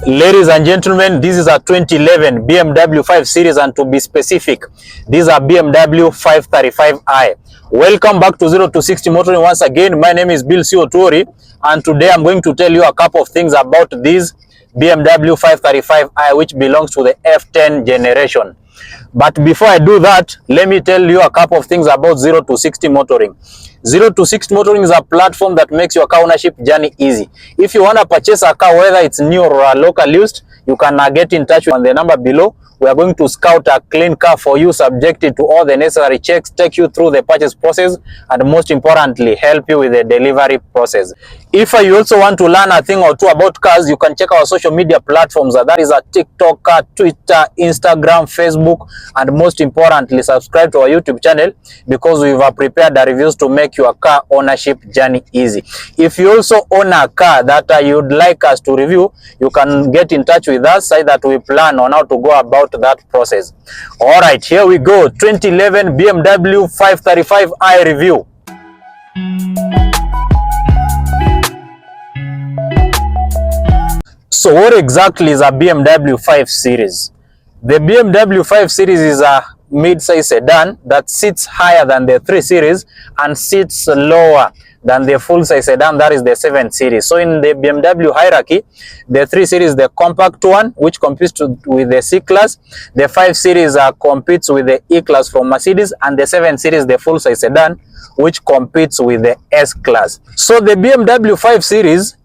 Ladies and gentlemen, this is a 2011 BMW 5 Series, and to be specific, these are BMW 535i. Welcome back to 0 to 60 Motoring once again. My name is Bill Siotori, and today I'm going to tell you a couple of things about this BMW 535i, which belongs to the F10 generation. But before I do that, let me tell you a couple of things about 0 to 60 Motoring. 0 to 60 Motoring is a platform that makes your car ownership journey easy. If you want to purchase a car, whether it's new or local used, you can get in touch on the number below. We are going to scout a clean car for you, subjected to all the necessary checks, take you through the purchase process, and most importantly, help you with the delivery process. If you also want to learn a thing or two about cars, you can check our social media platforms. That is a TikTok, Twitter, Instagram, Facebook, and most importantly, subscribe to our YouTube channel, because we've prepared the reviews to make your car ownership journey easy. If you also own a car that you'd like us to review, you can get in touch with us so that we plan on how to go about that process. All right, here we go. 2011 BMW 535i review. So what exactly is a BMW 5 Series? The BMW 5 Series is a mid-size sedan that sits higher than the 3 Series and sits lower than the full-size sedan, that is the 7 Series. So in the BMW hierarchy, the 3 Series is the compact one, which competes with the C-Class. The 5 Series competes with the E-Class from Mercedes, and the 7 Series, the full-size sedan, which competes with the S-Class. So the BMW 5 Series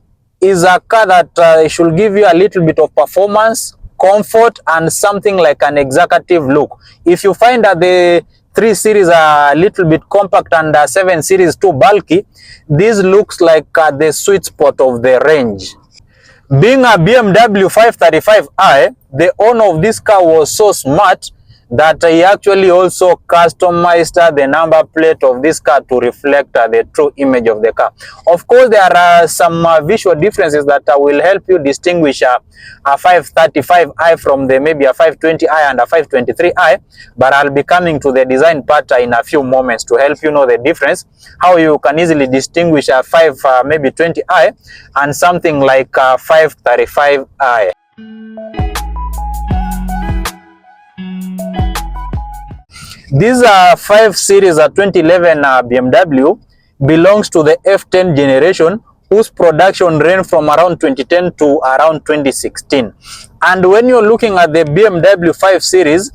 is a car that should give you a little bit of performance, comfort, and something like an executive look. If you find that the 3 Series are a little bit compact and 7 Series too bulky, this looks like the sweet spot of the range. Being a BMW 535i, the owner of this car was so smart that he actually also customized the number plate of this car to reflect the true image of the car. Of course, there are some visual differences that will help you distinguish a 535i from maybe a 520i and a 523i, but I'll be coming to the design part in a few moments to help you know the difference, how you can easily distinguish a 520i and something like a 535i. This 5 Series 2011 BMW belongs to the F10 generation, whose production ran from around 2010 to around 2016. And when you're looking at the BMW 5 Series,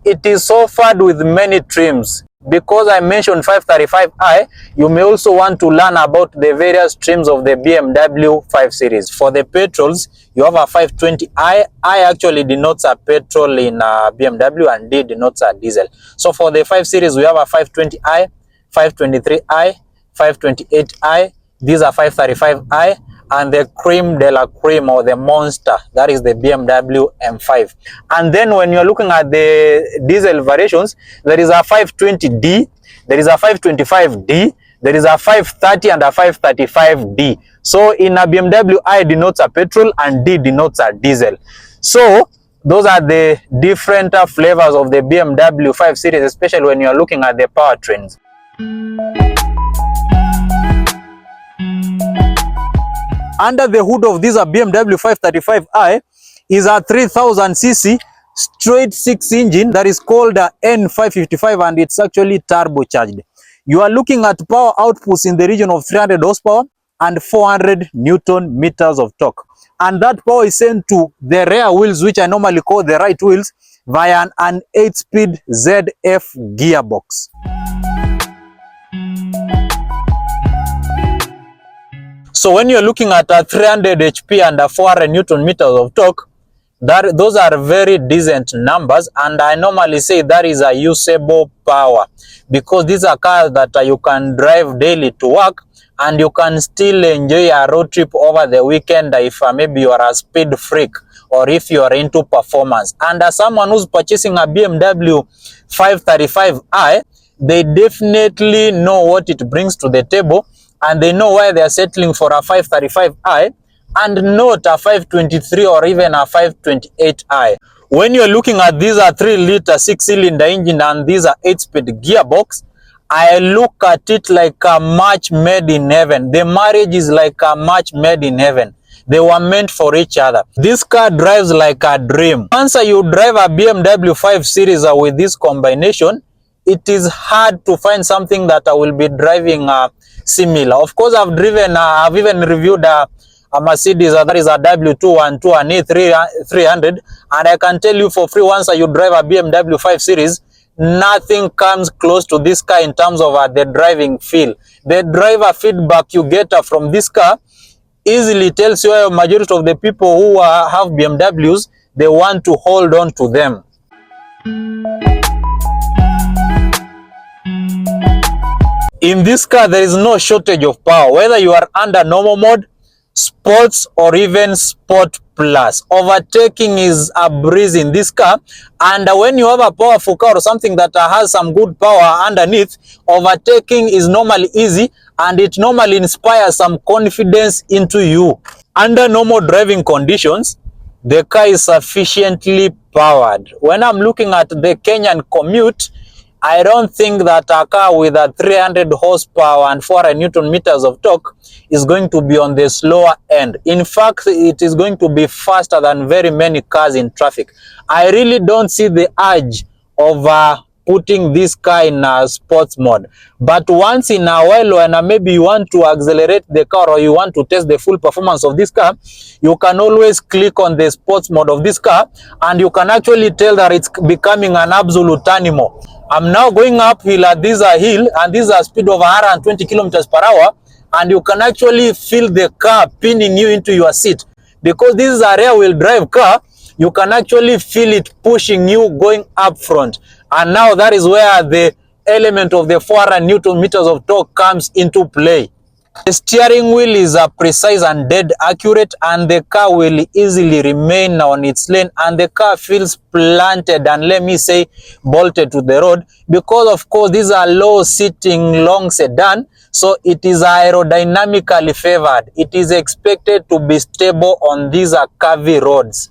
it is offered with many trims. Because I mentioned 535i, you may also want to learn about the various trims of the BMW 5 Series. For the petrols, you have a 520i. I actually denotes a petrol in BMW, and D denotes a diesel. So for the 5 Series, we have a 520i, 523i, 528i. These are 535i. And the cream de la cream, or the monster, that is the BMW M5. And then when you're looking at the diesel variations, there is a 520D, there is a 525D, there is a 530 and a 535D. So in a BMW, I denotes a petrol and D denotes a diesel. So those are the different flavors of the BMW 5 Series, especially when you're looking at the powertrains. Under the hood of this BMW 535i is a 3000cc straight 6 engine that is called N555, and it's actually turbocharged. You are looking at power outputs in the region of 300 horsepower and 400 Newton meters of torque. And that power is sent to the rear wheels, which I normally call the right wheels, via an 8-speed ZF gearbox. So when you're looking at 300 HP and 400 Newton meters of torque, those are very decent numbers, and I normally say that is a usable power, because these are cars that you can drive daily to work, and you can still enjoy a road trip over the weekend if maybe you are a speed freak, or if you are into performance. And as someone who's purchasing a BMW 535i, they definitely know what it brings to the table, and they know why they are settling for a 535i and not a 523 or even a 528i. When you're looking at these 3-liter 6-cylinder engine and these 8-speed gearbox, I look at it like a match made in heaven. The marriage is like a match made in heaven, They were meant for each other. This car drives like a dream. Once you drive a BMW 5 Series with this combination, it is hard to find something that I will be driving similar. Of course, I've even reviewed a Mercedes that is a W212 and E300, and I can tell you for free, once you drive a BMW 5 Series, nothing comes close to this car in terms of the driving feel. The driver feedback you get from this car easily tells you a majority of the people who have BMWs, they want to hold on to them. In this car, there is no shortage of power, whether you are under normal mode, sports, or even sport plus. Overtaking is a breeze in this car, and when you have a powerful car or something that has some good power underneath, overtaking is normally easy, and it normally inspires some confidence into you. Under normal driving conditions, the car is sufficiently powered. When I'm looking at the Kenyan commute, I don't think that a car with a 300 horsepower and 400 Newton meters of torque is going to be on the slower end. In fact, it is going to be faster than very many cars in traffic. I really don't see the urge of putting this car in a sports mode. But once in a while, when maybe you want to accelerate the car or you want to test the full performance of this car, you can always click on the sports mode of this car, and you can actually tell that it's becoming an absolute animal. I'm now going uphill at this hill, and this is a speed of 120 kilometers per hour, and you can actually feel the car pinning you into your seat. Because this is a rear-wheel drive car, you can actually feel it pushing you going up front. And now that is where the element of the 400 Newton meters of torque comes into play. The steering wheel is precise and dead accurate, and the car will easily remain on its lane, and the car feels planted and, let me say, bolted to the road, because of course these are low sitting long sedan, so it is aerodynamically favored. It is expected to be stable on these curvy roads.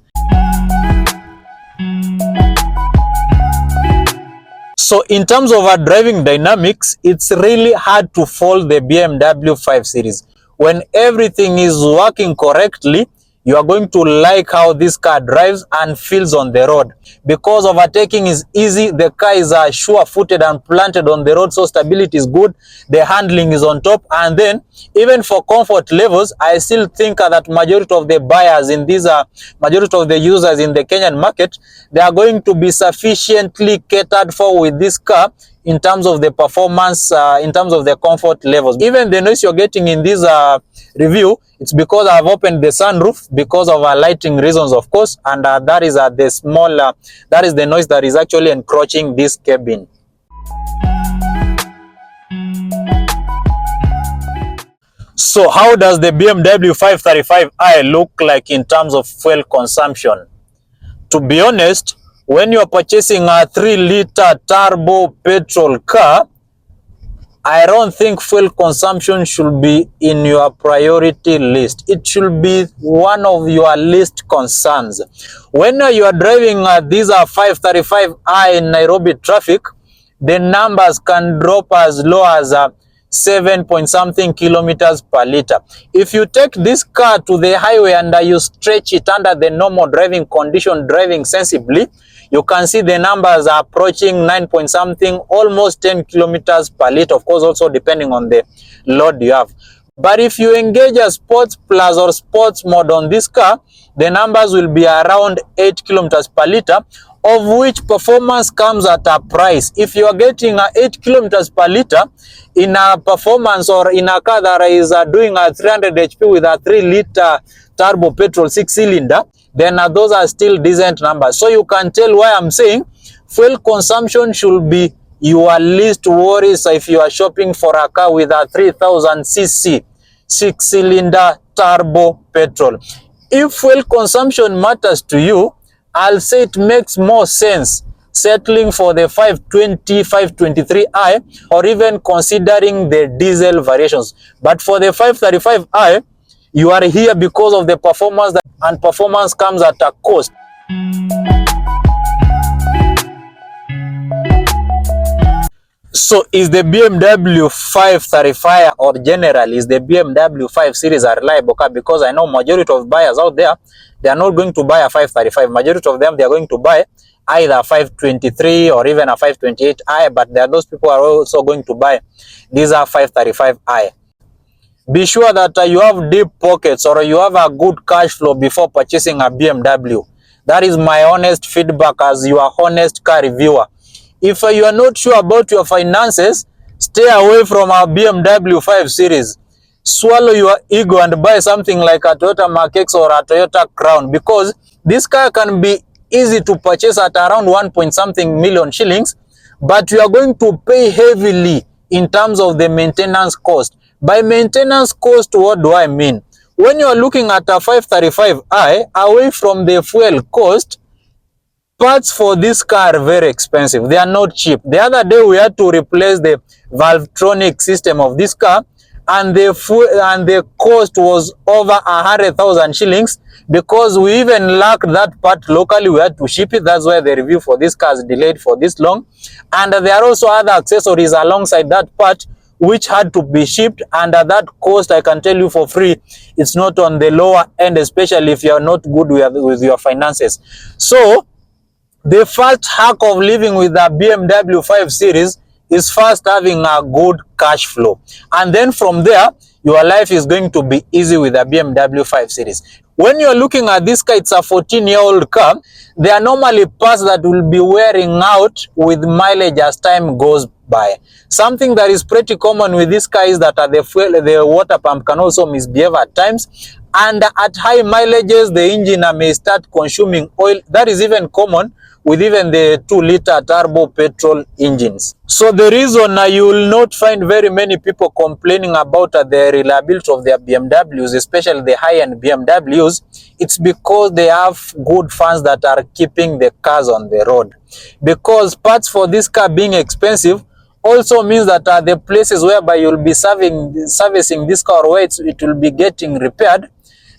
So in terms of driving dynamics, it's really hard to fault the BMW 5 Series. When everything is working correctly, you are going to like how this car drives and feels on the road. Because overtaking is easy, the car is sure-footed and planted on the road, so stability is good, the handling is on top, and then even for comfort levels, I still think that majority of the buyers in these majority of the users in the Kenyan market, they are going to be sufficiently catered for with this car in terms of the performance, in terms of the comfort levels. Even the noise you're getting in this review, it's because I've opened the sunroof because of lighting reasons, of course, and that is the small, that is the noise that is actually encroaching this cabin. So how does the BMW 535i look like in terms of fuel consumption? To be honest, when you are purchasing a 3-liter turbo petrol car, I don't think fuel consumption should be in your priority list. It should be one of your least concerns. When you are driving these 535i in Nairobi traffic, the numbers can drop as low as 7-point-something kilometers per liter. If you take this car to the highway and you stretch it under the normal driving condition, driving sensibly, you can see the numbers are approaching 9-point-something, almost 10 kilometers per liter, of course, also depending on the load you have. But if you engage a sports plus or sports mode on this car, the numbers will be around 8 kilometers per liter, of which performance comes at a price. If you are getting 8 kilometers per liter in a performance or in a car that is doing a 300 HP with a 3-liter turbo petrol 6-cylinder, then those are still decent numbers. So you can tell why I'm saying fuel consumption should be your least worries if you are shopping for a car with a 3000cc 6-cylinder turbo petrol. If fuel consumption matters to you, I'll say it makes more sense settling for the 520, 523i, or even considering the diesel variations. But for the 535i, you are here because of the performance, and performance comes at a cost. So is the BMW 535 or generally is the BMW 5 series a reliable car? Because I know majority of buyers out there, they are not going to buy a 535. Majority of them, they are going to buy either a 523 or even a 528i, but there are those people who are also going to buy these are 535i. Be sure that you have deep pockets or you have a good cash flow before purchasing a BMW. That is my honest feedback as your honest car reviewer. If you are not sure about your finances, stay away from a BMW 5 Series. Swallow your ego and buy something like a Toyota Mark X or a Toyota Crown, because this car can be easy to purchase at around 1 point something million shillings, but you are going to pay heavily in terms of the maintenance cost. By maintenance cost, what do I mean? When you are looking at a 535i, away from the fuel cost, parts for this car are very expensive. They are not cheap. The other day we had to replace the valvetronic system of this car, and the cost was over 100,000 shillings, because we even lacked that part locally. We had to ship it. That's why the review for this car is delayed for this long. And there are also other accessories alongside that part which had to be shipped, and at that cost, I can tell you for free, it's not on the lower end, especially if you are not good with your finances. So the first hack of living with a BMW 5 Series is first having a good cash flow. And then from there, your life is going to be easy with a BMW 5 Series. When you're looking at this car, it's a 14-year-old car. There are normally parts that will be wearing out with mileage as time goes by. Something that is pretty common with this car is that the water pump can also misbehave at times. And at high mileages, the engine may start consuming oil. That is even common with even the 2-liter turbo petrol engines. So the reason you will not find very many people complaining about the reliability of their BMWs, especially the high-end BMWs, it's because they have good fans that are keeping the cars on the road. Because parts for this car being expensive also means that the places whereby you'll be servicing this car, where it will be getting repaired,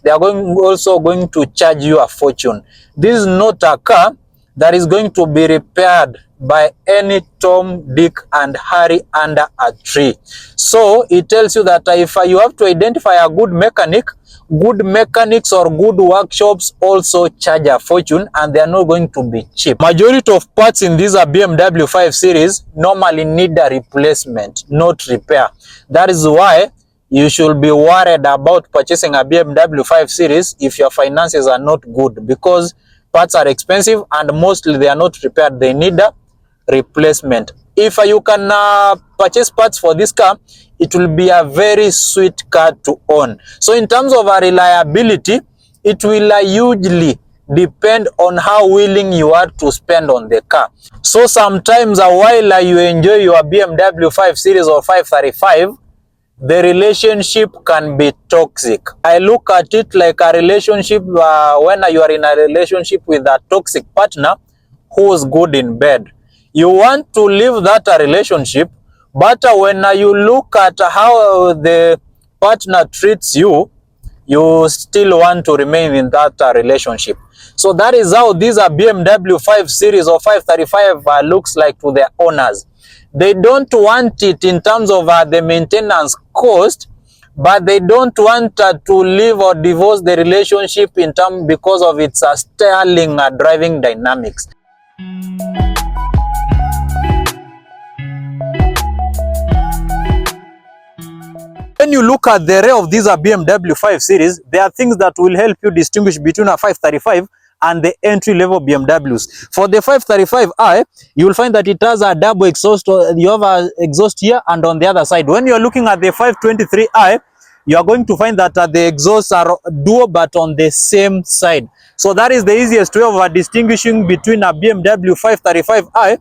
they are also going to charge you a fortune. This is not a car that is going to be repaired by any Tom, Dick, and Harry under a tree. So it tells you that if you have to identify a good mechanic, good mechanics or good workshops also charge a fortune, and they are not going to be cheap. Majority of parts in these BMW 5 Series normally need a replacement, not repair. That is why you should be worried about purchasing a BMW 5 Series if your finances are not good, because parts are expensive and mostly they are not repaired. They need a replacement. If you can purchase parts for this car, it will be a very sweet car to own. So in terms of reliability, it will hugely depend on how willing you are to spend on the car. So sometimes while you enjoy your BMW 5 Series or 535, the relationship can be toxic. I look at it like a relationship when you are in a relationship with a toxic partner who is good in bed. You want to leave that relationship, but when you look at how the partner treats you, you still want to remain in that relationship. So that is how these BMW 5 Series or 535 looks like to their owners. They don't want it in terms of the maintenance cost, but they don't want to leave or divorce the relationship because of its sterling driving dynamics. When you look at the rear of these BMW 5 Series, there are things that will help you distinguish between a 535 and the entry-level BMWs. For the 535i, you will find that it has a double exhaust. You have an exhaust here and on the other side. When you are looking at the 523i, you are going to find that the exhausts are dual but on the same side. So that is the easiest way of distinguishing between a BMW 535i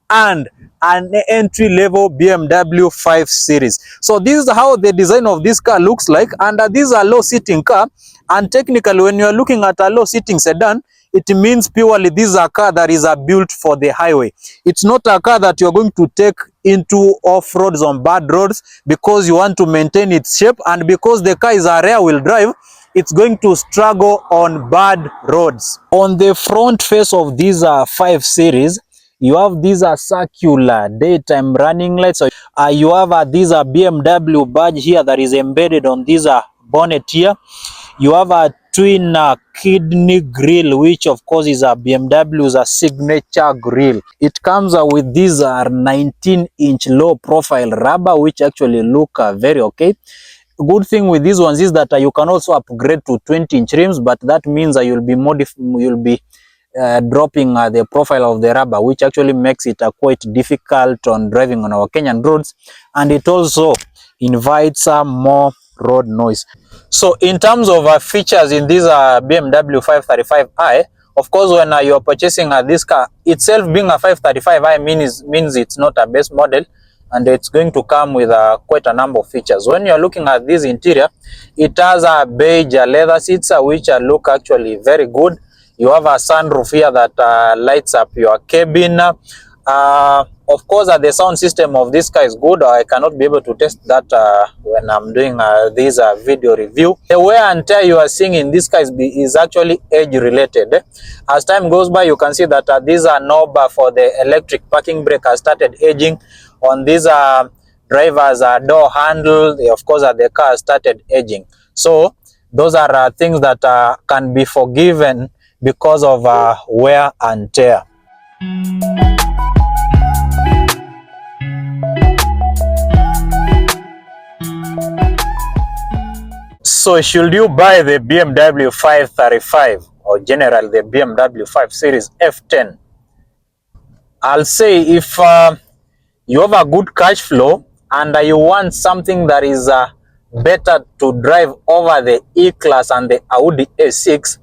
and an entry-level BMW 5 Series. So this is how the design of this car looks like, and this is a low-seating car. And technically, when you are looking at a low-seating sedan, it means purely this is a car that is built for the highway. It's not a car that you're going to take into off-roads on bad roads because you want to maintain its shape, and because the car is a rear-wheel drive, it's going to struggle on bad roads. On the front face of this 5 Series, You have these are circular daytime running lights. So, you have these BMW badge here that is embedded on this bonnet here. You have a twin kidney grill, which of course is a BMW's signature grill. It comes with these 19-inch low profile rubber, which actually look very okay. Good thing with these ones is that you can also upgrade to 20-inch rims, but that means you'll be dropping the profile of the rubber, which actually makes it quite difficult on driving on our Kenyan roads, and it also invites more road noise. So in terms of features in this BMW 535i, of course, when you're purchasing this car itself, being a 535i means it's not a base model, and it's going to come with quite a number of features. When you're looking at this interior, it has a beige leather seats, which look actually very good. You have a sunroof here that lights up your cabin. Of course, the sound system of this car is good. I cannot be able to test that when I'm doing this video review. The wear and tear you are seeing in this car is actually age related. As time goes by, you can see that these knob for the electric parking brake has started aging. On these driver's door handle, of course, the car started aging. So those are things that can be forgiven because of wear and tear. So should you buy the BMW 535 or generally the BMW 5 Series F10? I'll say if you have a good cash flow and you want something that is better to drive over the E-Class and the Audi A6,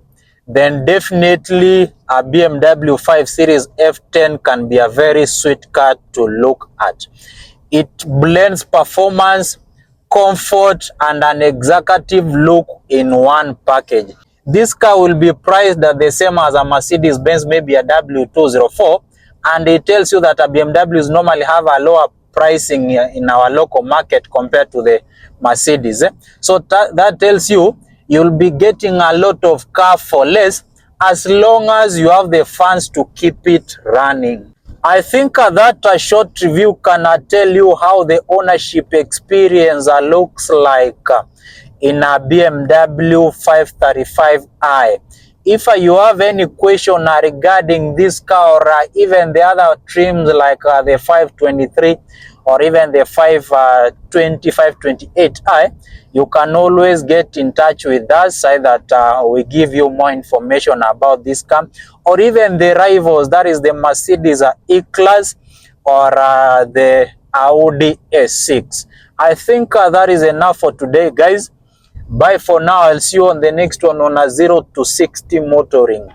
then definitely a BMW 5 Series F10 can be a very sweet car to look at. It blends performance, comfort, and an executive look in one package. This car will be priced the same as a Mercedes-Benz, maybe a W204, and it tells you that BMWs normally have a lower pricing in our local market compared to the Mercedes. So that tells you you'll be getting a lot of car for less, as long as you have the funds to keep it running. I think that a short review can tell you how the ownership experience looks like in a BMW 535i. If you have any question regarding this car or even the other trims like the 523 or even the 520, 528i, you can always get in touch with us so that we give you more information about this car, or even the rivals, that is the Mercedes E-Class or the Audi A6. I think that is enough for today, guys. Bye for now. I'll see you on the next one on a 0 to 60 motoring.